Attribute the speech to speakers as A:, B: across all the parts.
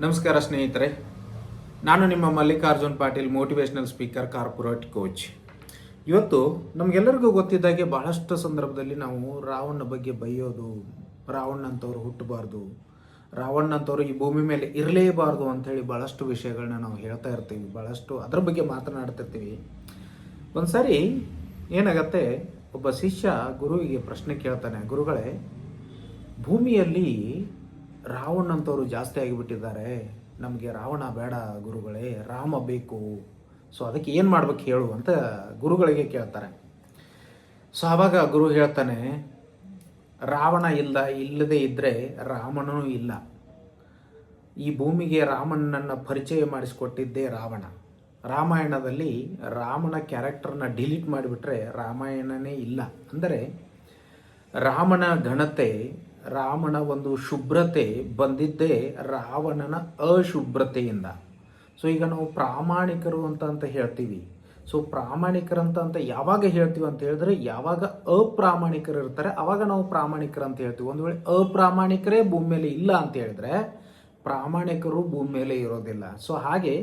A: ನಮಸ್ಕಾರ ಸ್ನೇಹಿತರೆ, ನಾನು ನಿಮ್ಮ Mallikarjun Patil, motivational speaker, corporate coach. ಇವತ್ತು ನಮಗೆಲ್ಲರಿಗೂ ಗೊತ್ತಿದ್ದಾಗೆ ಬಹಳಷ್ಟು ಸಂದರ್ಭದಲ್ಲಿ ನಾವು ರಾವಣ ಬಗ್ಗೆ ಬೈಯೋದು, ರಾವಣಂಥವ್ರು ಹುಟ್ಟಬಾರ್ದು, ರಾವಣಂಥವ್ರು ಈ ಭೂಮಿ ಮೇಲೆ ಇರಲೇಬಾರ್ದು ಅಂಥೇಳಿ ಭಾಳಷ್ಟು ವಿಷಯಗಳನ್ನ ನಾವು ಹೇಳ್ತಾ ಇರ್ತೀವಿ, ಭಾಳಷ್ಟು ಅದರ ಬಗ್ಗೆ ಮಾತನಾಡ್ತಿರ್ತೀವಿ. ಒಂದು ಸಾರಿ ಏನಾಗತ್ತೆ, ಒಬ್ಬ ಶಿಷ್ಯ ಗುರುವಿಗೆ ಪ್ರಶ್ನೆ ಕೇಳ್ತಾನೆ, ಗುರುಗಳೇ, ಭೂಮಿಯಲ್ಲಿ ರಾವಣಂಥವ್ರು ಜಾಸ್ತಿ ಆಗಿಬಿಟ್ಟಿದ್ದಾರೆ, ನಮಗೆ ರಾವಣ ಬೇಡ ಗುರುಗಳೇ, ರಾಮ ಬೇಕು. ಸೊ ಅದಕ್ಕೆ ಏನು ಮಾಡ್ಬೇಕು ಹೇಳು ಅಂತ ಗುರುಗಳಿಗೆ ಕೇಳ್ತಾರೆ. ಸೊ ಆವಾಗ ಗುರು ಹೇಳ್ತಾನೆ, ರಾವಣ ಇಲ್ಲದೇ ಇದ್ದರೆ ರಾಮನೂ ಇಲ್ಲ. ಈ ಭೂಮಿಗೆ ರಾಮನನ್ನು ಪರಿಚಯ ಮಾಡಿಸಿಕೊಟ್ಟಿದ್ದೇ ರಾವಣ. ರಾಮಾಯಣದಲ್ಲಿ ರಾಮನ ಕ್ಯಾರೆಕ್ಟರ್ನ ಡಿಲೀಟ್ ಮಾಡಿಬಿಟ್ರೆ ರಾಮಾಯಣನೇ ಇಲ್ಲ. ಅಂದರೆ ರಾಮನ ಘನತೆ, ರಾಮನ ಒಂದು ಶುಭ್ರತೆ ಬಂದಿದ್ದೇ ರಾವಣನ ಅಶುಭ್ರತೆಯಿಂದ. ಸೊ ಈಗ ನಾವು ಪ್ರಾಮಾಣಿಕರು ಅಂತ ಹೇಳ್ತೀವಿ. ಸೊ ಪ್ರಾಮಾಣಿಕರಂತ ಯಾವಾಗ ಹೇಳ್ತೀವಿ ಅಂತ ಹೇಳಿದ್ರೆ, ಯಾವಾಗ ಅಪ್ರಾಮಾಣಿಕರು ಇರ್ತಾರೆ ಅವಾಗ ನಾವು ಪ್ರಾಮಾಣಿಕರು ಅಂತ ಹೇಳ್ತೀವಿ. ಒಂದು ವೇಳೆ ಅಪ್ರಾಮಾಣಿಕರೇ ಭೂಮಿ ಮೇಲೆ ಇಲ್ಲ ಅಂತ ಹೇಳಿದ್ರೆ ಪ್ರಾಮಾಣಿಕರು ಭೂಮಿ ಮೇಲೆ ಇರೋದಿಲ್ಲ. ಸೊ ಹಾಗೆ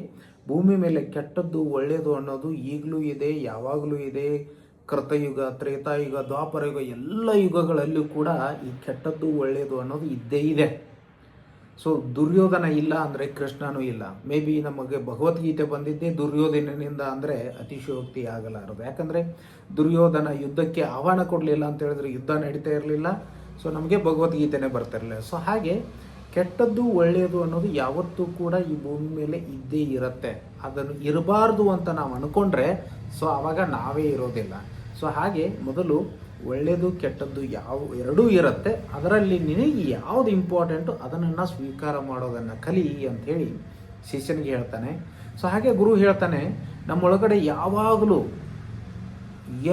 A: ಭೂಮಿ ಮೇಲೆ ಕೆಟ್ಟದ್ದು ಒಳ್ಳೆಯದು ಅನ್ನೋದು ಈಗಲೂ ಇದೆ, ಯಾವಾಗಲೂ ಇದೆ. ಕೃತಯುಗ, ತ್ರೇತಾಯುಗ, ದ್ವಾಪರ ಯುಗ, ಎಲ್ಲ ಯುಗಗಳಲ್ಲೂ ಕೂಡ ಈ ಕೆಟ್ಟದ್ದು ಒಳ್ಳೆಯದು ಅನ್ನೋದು ಇದ್ದೇ ಇದೆ. ಸೊ ದುರ್ಯೋಧನ ಇಲ್ಲ ಅಂದರೆ ಕೃಷ್ಣನೂ ಇಲ್ಲ. ಮೇ ಬಿ ನಮಗೆ ಭಗವದ್ಗೀತೆ ಬಂದಿದ್ದೇ ದುರ್ಯೋಧನನಿಂದ ಅಂದರೆ ಅತಿಶಯೋಕ್ತಿ ಆಗಲಾರದು. ಯಾಕಂದರೆ ದುರ್ಯೋಧನ ಯುದ್ಧಕ್ಕೆ ಆಹ್ವಾನ ಕೊಡಲಿಲ್ಲ ಅಂತ ಹೇಳಿದ್ರೆ ಯುದ್ಧ ನಡೀತಾ ಇರಲಿಲ್ಲ. ಸೊ ನಮಗೆ ಭಗವದ್ಗೀತೆನೇ ಬರ್ತಿರಲಿಲ್ಲ. ಸೊ ಹಾಗೆ ಕೆಟ್ಟದ್ದು ಒಳ್ಳೆಯದು ಅನ್ನೋದು ಯಾವತ್ತೂ ಕೂಡ ಈ ಭೂಮಿ ಮೇಲೆ ಇದ್ದೇ ಇರುತ್ತೆ. ಅದನ್ನು ಇರಬಾರ್ದು ಅಂತ ನಾವು ಅಂದ್ಕೊಂಡ್ರೆ ಸೊ ಆವಾಗ ನಾವೇ ಇರೋದಿಲ್ಲ. ಸೊ ಹಾಗೆ ಮೊದಲು ಒಳ್ಳೆಯದು ಕೆಟ್ಟದ್ದು ಎರಡೂ ಇರುತ್ತೆ, ಅದರಲ್ಲಿ ನಿನಗೆ ಯಾವುದು ಇಂಪಾರ್ಟೆಂಟು ಅದನ್ನು ಸ್ವೀಕಾರ ಮಾಡೋದನ್ನು ಕಲಿ ಅಂಥೇಳಿ ಶಿಷ್ಯನಿಗೆ ಹೇಳ್ತಾನೆ. ಸೊ ಹಾಗೆ ಗುರು ಹೇಳ್ತಾನೆ, ನಮ್ಮೊಳಗಡೆ ಯಾವಾಗಲೂ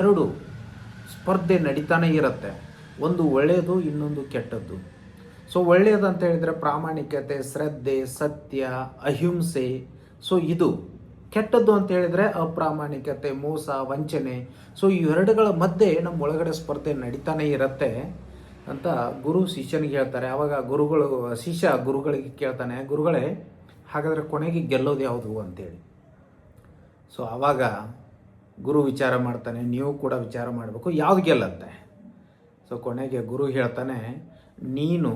A: ಎರಡು ಸ್ಪರ್ಧೆ ನಡೀತಾನೆ ಇರುತ್ತೆ, ಒಂದು ಒಳ್ಳೆಯದು, ಇನ್ನೊಂದು ಕೆಟ್ಟದ್ದು. ಸೊ ಒಳ್ಳೆಯದು ಅಂತ ಹೇಳಿದರೆ ಪ್ರಾಮಾಣಿಕತೆ, ಶ್ರದ್ಧೆ, ಸತ್ಯ, ಅಹಿಂಸೆ. ಸೊ ಇದು ಕೆಟ್ಟದ್ದು ಅಂತ ಹೇಳಿದರೆ ಅಪ್ರಾಮಾಣಿಕತೆ, ಮೋಸ, ವಂಚನೆ. ಸೊ ಇವೆರಡುಗಳ ಮಧ್ಯೆ ನಮ್ಮ ಒಳಗಡೆ ಸ್ಪರ್ಧೆ ನಡೀತಾನೆ ಇರುತ್ತೆ ಅಂತ ಗುರು ಶಿಷ್ಯನಿಗೆ ಹೇಳ್ತಾರೆ. ಆವಾಗ ಶಿಷ್ಯ ಗುರುಗಳಿಗೆ ಕೇಳ್ತಾನೆ, ಗುರುಗಳೇ, ಹಾಗಾದರೆ ಕೊನೆಗೆ ಗೆಲ್ಲೋದು ಯಾವುದು ಅಂತೇಳಿ. ಸೊ ಆವಾಗ ಗುರು ವಿಚಾರ ಮಾಡ್ತಾನೆ, ನೀವು ಕೂಡ ವಿಚಾರ ಮಾಡಬೇಕು, ಯಾವ್ದು ಗೆಲ್ಲತ್ತೆ. ಸೊ ಕೊನೆಗೆ ಗುರು ಹೇಳ್ತಾನೆ, ನೀನು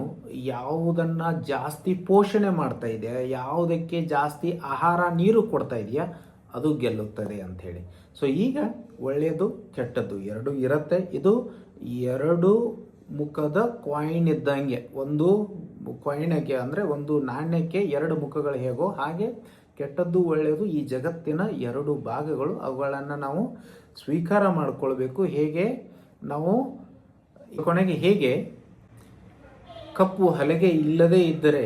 A: ಯಾವುದನ್ನು ಜಾಸ್ತಿ ಪೋಷಣೆ ಮಾಡ್ತಾ ಇದೆಯಾ, ಯಾವುದಕ್ಕೆ ಜಾಸ್ತಿ ಆಹಾರ ನೀರು ಕೊಡ್ತಾ ಇದೆಯಾ, ಅದು ಗೆಲ್ಲುತ್ತದೆ ಅಂಥೇಳಿ. ಸೊ ಈಗ ಒಳ್ಳೆಯದು ಕೆಟ್ಟದ್ದು ಎರಡೂ ಇರುತ್ತೆ. ಇದು ಎರಡು ಮುಖದ ಕಾಯಿನ್ ಇದ್ದಂಗೆ, ಒಂದು ಕಾಯಿನ್ಗೆ ಅಂದರೆ ಒಂದು ನಾಣ್ಯಕ್ಕೆ ಎರಡು ಮುಖಗಳು ಹೇಗೋ ಹಾಗೆ ಕೆಟ್ಟದ್ದು ಒಳ್ಳೆಯದು ಈ ಜಗತ್ತಿನ ಎರಡು ಭಾಗಗಳು. ಅವುಗಳನ್ನು ನಾವು ಸ್ವೀಕಾರ ಮಾಡಿಕೊಳ್ಬೇಕು. ಹೇಗೆ ನಾವು ಕೊನೆಗೆ ಹೇಗೆ ಕಪ್ಪು ಹಲಗೆ ಇಲ್ಲದೇ ಇದ್ದರೆ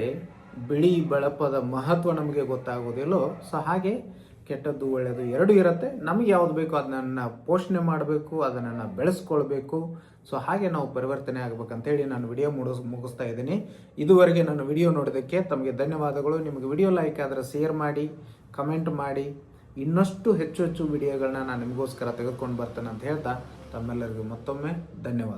A: ಬಿಳಿ ಬಳಪದ ಮಹತ್ವ ನಮಗೆ ಗೊತ್ತಾಗೋದಿಲ್ಲೋ, ಸೊ ಹಾಗೆ ಕೆಟ್ಟದ್ದು ಒಳ್ಳೆಯದು ಎರಡೂ ಇರುತ್ತೆ. ನಮಗೆ ಯಾವುದು ಬೇಕೋ ಅದನ್ನು ಪೋಷಣೆ ಮಾಡಬೇಕು, ಅದನ್ನು ಬೆಳೆಸ್ಕೊಳ್ಬೇಕು. ಸೊ ಹಾಗೆ ನಾವು ಪರಿವರ್ತನೆ ಆಗಬೇಕಂತೇಳಿ ನಾನು ವಿಡಿಯೋ ಮುಗಿಸ್ತಾ ಇದ್ದೀನಿ. ಇದುವರೆಗೆ ನನ್ನ ವಿಡಿಯೋ ನೋಡೋದಕ್ಕೆ ತಮಗೆ ಧನ್ಯವಾದಗಳು. ನಿಮಗೆ ವಿಡಿಯೋ ಲೈಕ್ ಆದರೆ ಶೇರ್ ಮಾಡಿ, ಕಮೆಂಟ್ ಮಾಡಿ. ಇನ್ನಷ್ಟು ಹೆಚ್ಚು ವಿಡಿಯೋಗಳನ್ನ ನಾನು ನಿಮಗೋಸ್ಕರ ತೆಗೆದುಕೊಂಡು ಬರ್ತೇನೆ ಅಂತ ಹೇಳ್ತಾ ತಮ್ಮೆಲ್ಲರಿಗೂ ಮತ್ತೊಮ್ಮೆ ಧನ್ಯವಾದ.